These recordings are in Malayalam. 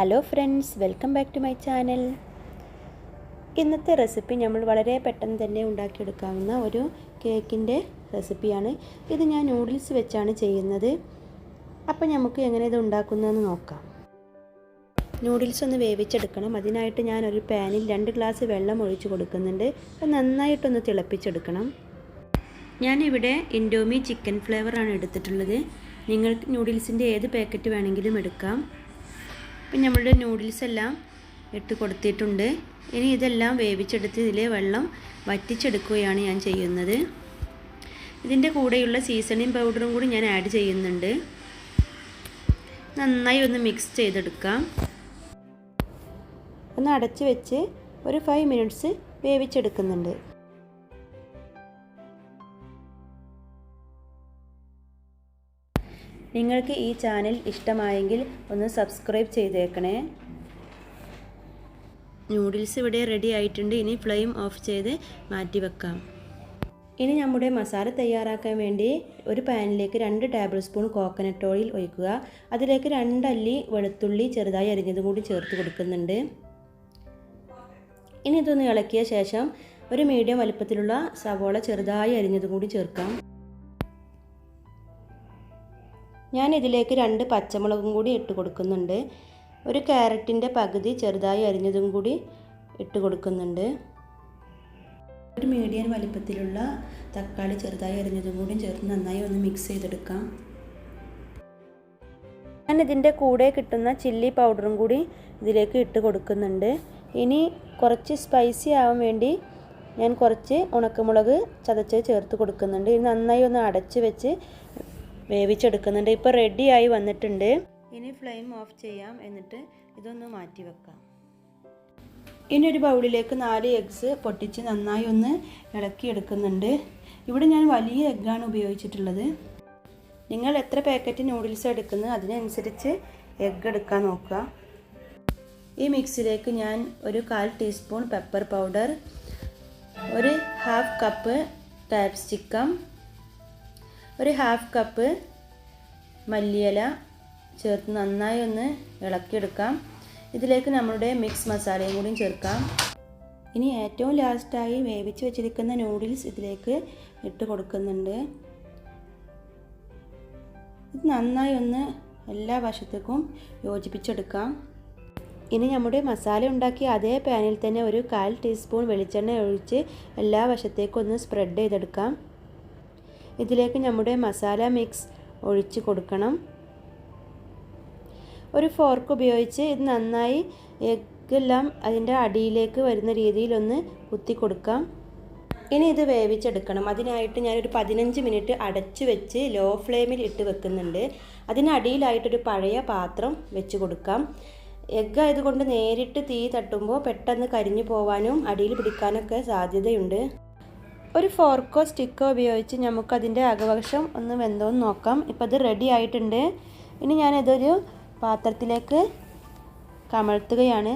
Hello friends, welcome back to my channel. ഇന്നത്തെ റെസിപ്പി നമ്മൾ വളരെ പെട്ടെന്ന് തന്നെ ഉണ്ടാക്കിയെടുക്കാവുന്ന ഒരു കേക്കിൻ്റെ റെസിപ്പിയാണ്. ഇത് ഞാൻ നൂഡിൽസ് വെച്ചാണ് ചെയ്യുന്നത്. അപ്പോൾ നമുക്ക് എങ്ങനെ ഇത് ഉണ്ടാക്കുന്നതെന്ന് നോക്കാം. നൂഡിൽസ് ഒന്ന് വേവിച്ചെടുക്കണം. അതിനായിട്ട് ഞാനൊരു പാനിൽ 2 ഗ്ലാസ് വെള്ളം ഒഴിച്ച് കൊടുക്കുന്നുണ്ട്. അത് നന്നായിട്ടൊന്ന് തിളപ്പിച്ചെടുക്കണം. ഞാനിവിടെ ഇൻഡോമി ചിക്കൻ ഫ്ലേവറാണ് എടുത്തിട്ടുള്ളത്. നിങ്ങൾക്ക് നൂഡിൽസിൻ്റെ ഏത് പാക്കറ്റ് വേണമെങ്കിലും എടുക്കാം. പിന്നെ നമ്മളുടെ നൂഡിൽസ് എല്ലാം ഇട്ട് കൊടുത്തിട്ടുണ്ട്. ഇനി ഇതെല്ലാം വേവിച്ചെടുത്ത് ഇതിലെ വെള്ളം വറ്റിച്ചെടുക്കുകയാണ് ഞാൻ ചെയ്യുന്നത്. ഇതിൻ്റെ കൂടെയുള്ള സീസണിങ് പൗഡറും കൂടി ഞാൻ ആഡ് ചെയ്യുന്നുണ്ട്. നന്നായി ഒന്ന് മിക്സ് ചെയ്തെടുക്കാം. ഒന്ന് അടച്ച് വെച്ച് ഒരു 5 മിനിറ്റ്സ് വേവിച്ചെടുക്കുന്നുണ്ട്. നിങ്ങൾക്ക് ഈ ചാനൽ ഇഷ്ടമായെങ്കിൽ ഒന്ന് സബ്സ്ക്രൈബ് ചെയ്തേക്കണേ. നൂഡിൽസ് ഇവിടെ റെഡി ആയിട്ടുണ്ട്. ഇനി ഫ്ലെയിം ഓഫ് ചെയ്ത് മാറ്റി വെക്കാം. ഇനി നമ്മുടെ മസാല തയ്യാറാക്കാൻ വേണ്ടി ഒരു പാനിലേക്ക് 2 ടേബിൾ സ്പൂൺ കോക്കനട്ട് ഓയിൽ ഒഴിക്കുക. അതിലേക്ക് 2 അല്ലി വെളുത്തുള്ളി ചെറുതായി അരിഞ്ഞതും കൂടി ചേർത്ത് കൊടുക്കുന്നുണ്ട്. ഇനി ഇതൊന്ന് ഇളക്കിയ ശേഷം ഒരു മീഡിയം വലുപ്പത്തിലുള്ള സവോള ചെറുതായി അരിഞ്ഞതും കൂടി ചേർക്കാം. ഞാൻ ഇതിലേക്ക് 2 പച്ചമുളകും കൂടി ഇട്ട് കൊടുക്കുന്നുണ്ട്. ഒരു ക്യാരറ്റിൻ്റെ പകുതി ചെറുതായി അരിഞ്ഞതും കൂടി ഇട്ട് കൊടുക്കുന്നുണ്ട്. ഒരു മീഡിയം വലിപ്പത്തിലുള്ള തക്കാളി ചെറുതായി അരിഞ്ഞതും കൂടി ചേർത്ത് നന്നായി ഒന്ന് മിക്സ് ചെയ്തെടുക്കാം. ഞാൻ ഇതിൻ്റെ കൂടെ കിട്ടുന്ന ചില്ലി പൗഡറും കൂടി ഇതിലേക്ക് ഇട്ട് കൊടുക്കുന്നുണ്ട്. ഇനി കുറച്ച് സ്പൈസി ആവാൻ വേണ്ടി ഞാൻ കുറച്ച് ഉണക്കമുളക് ചതച്ച് ചേർത്ത് കൊടുക്കുന്നുണ്ട്. ഇത് നന്നായി ഒന്ന് അടച്ച് വെച്ച് വേവിച്ചെടുക്കുന്നുണ്ട്. ഇപ്പോൾ റെഡിയായി വന്നിട്ടുണ്ട്. ഇനി ഫ്ലെയിം ഓഫ് ചെയ്യാം. എന്നിട്ട് ഇതൊന്ന് മാറ്റി വെക്കാം. ഇനി ഒരു ബൗളിലേക്ക് 4 എഗ്സ് പൊട്ടിച്ച് നന്നായി ഒന്ന് ഇളക്കിയെടുക്കുന്നുണ്ട്. ഇവിടെ ഞാൻ വലിയ എഗ്ഗാണ് ഉപയോഗിച്ചിട്ടുള്ളത്. നിങ്ങൾ എത്ര പാക്കറ്റ് നൂഡിൽസ് എടുക്കുന്നത് അതിനനുസരിച്ച് എഗ്ഗ് എടുക്കാൻ നോക്കുക. ഈ മിക്സിലേക്ക് ഞാൻ ഒരു 1/4 ടീസ്പൂൺ പെപ്പർ പൗഡർ, ഒരു 1/2 കപ്പ് ക്യാപ്സിക്കം, ഒരു 1/2 കപ്പ് മല്ലിയില ചേർത്ത് നന്നായി ഒന്ന് ഇളക്കിയെടുക്കാം. ഇതിലേക്ക് നമ്മളുടെ മിക്സ് മസാലയും കൂടി ചേർക്കാം. ഇനി ഏറ്റവും ലാസ്റ്റായി വേവിച്ച് വെച്ചിരിക്കുന്ന നൂഡിൽസ് ഇതിലേക്ക് ഇട്ട് കൊടുക്കുന്നുണ്ട്. ഇത് നന്നായി ഒന്ന് എല്ലാ വശത്തേക്കും യോജിപ്പിച്ചെടുക്കാം. ഇനി നമ്മുടെ മസാല ഉണ്ടാക്കി അതേ പാനിൽ തന്നെ ഒരു 1/4 ടീസ്പൂൺ വെളിച്ചെണ്ണ ഒഴിച്ച് എല്ലാ വശത്തേക്കും ഒന്ന് സ്പ്രെഡ് ചെയ്തെടുക്കാം. ഇതിലേക്ക് നമ്മുടെ മസാല മിക്സ് ഒഴിച്ച് കൊടുക്കണം. ഒരു ഫോർക്ക് ഉപയോഗിച്ച് ഇത് നന്നായി എഗ്ഗെല്ലാം അതിൻ്റെ അടിയിലേക്ക് വരുന്ന രീതിയിലൊന്ന് കുത്തി കൊടുക്കാം. ഇനി ഇത് വേവിച്ചെടുക്കണം. അതിനായിട്ട് ഞാനൊരു 15 മിനിറ്റ് അടച്ചു വെച്ച് ലോ ഫ്ലെയിമിൽ ഇട്ട് വെക്കുന്നുണ്ട്. അതിനടിയിലായിട്ടൊരു പഴയ പാത്രം വെച്ച് കൊടുക്കാം. എഗ്ഗ് ആയതുകൊണ്ട് നേരിട്ട് തീ തട്ടുമ്പോൾ പെട്ടെന്ന് കരിഞ്ഞു പോവാനും അടിയിൽ പിടിക്കാനൊക്കെ സാധ്യതയുണ്ട്. ഒരു ഫോർക്കോ സ്റ്റിക്കോ ഉപയോഗിച്ച് നമുക്കതിൻ്റെ അകവശം ഒന്ന് വെന്തോന്ന് നോക്കാം. ഇപ്പോൾ അത് റെഡി ആയിട്ടുണ്ട്. ഇനി ഞാനിതൊരു പാത്രത്തിലേക്ക് കമഴ്ത്തുകയാണ്.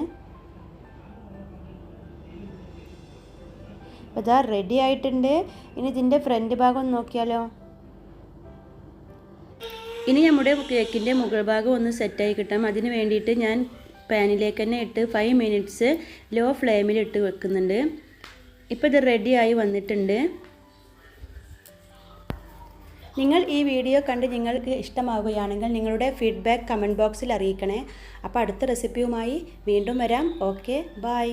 അപ്പോൾ ഇതാ റെഡി ആയിട്ടുണ്ട്. ഇനി ഇതിൻ്റെ ഫ്രണ്ട് ഭാഗം ഒന്ന് നോക്കിയാലോ. ഇനി നമ്മുടെ കേക്കിൻ്റെ മുകൾ ഭാഗം ഒന്ന് സെറ്റായി കിട്ടാം. അതിന് വേണ്ടിയിട്ട് ഞാൻ പാനിലേക്ക് തന്നെ ഇട്ട് 5 മിനിറ്റ്സ് ലോ ഫ്ലെയിമിൽ ഇട്ട് വെക്കുന്നുണ്ട്. ഇപ്പോൾ ഇത് റെഡിയായി വന്നിട്ടുണ്ട്. നിങ്ങൾ ഈ വീഡിയോ കണ്ട് നിങ്ങൾക്ക് ഇഷ്ടമാവുകയാണെങ്കിൽ നിങ്ങളുടെ ഫീഡ്ബാക്ക് കമൻറ്റ് ബോക്സിൽ അറിയിക്കണേ. അപ്പോൾ അടുത്ത റെസിപ്പിയുമായി വീണ്ടും വരാം. Okay, by.